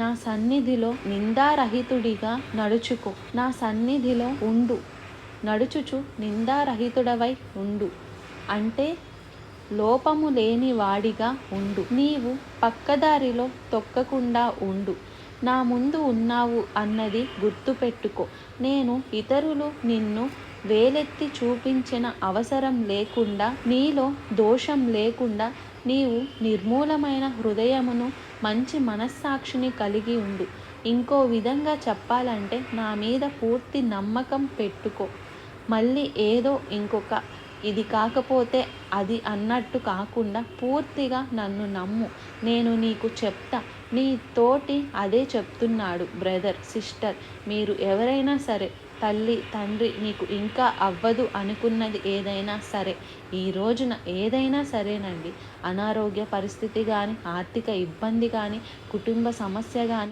నా సన్నిధిలో నిందారహితుడిగా నడుచుకో. నా సన్నిధిలో ఉండు. నడుచుచు నిందారహితుడవై ఉండు. అంటే లోపము లేని వాడిగా ఉండు. నీవు పక్కదారిలో తొక్కకుండా ఉండు. నా ముందు ఉన్నావు అన్నది గుర్తుపెట్టుకో. నేను ఇతరులు నిన్ను వేలెత్తి చూపించిన అవసరం లేకుండా, నీలో దోషం లేకుండా నీవు నిర్మూలమైన హృదయమును, మంచి మనస్సాక్షిని కలిగి ఉండు. ఇంకో విధంగా చెప్పాలంటే నా మీద పూర్తి నమ్మకం పెట్టుకో. మళ్ళీ ఏదో ఇంకొక ఇది కాకపోతే అది అన్నట్టు కాకుండా పూర్తిగా నన్ను నమ్ము. నేను నీకు చెప్తా. నీ తోటి అదే చెప్తున్నాడు. బ్రదర్, సిస్టర్, మీరు ఎవరైనా సరే, తల్లి, తండ్రి, నీకు ఇంకా అవ్వదు అనుకున్నది ఏదైనా సరే, ఈ రోజున ఏదైనా సరేనండి, అనారోగ్య పరిస్థితి కానీ, ఆర్థిక ఇబ్బంది కానీ, కుటుంబ సమస్య కానీ,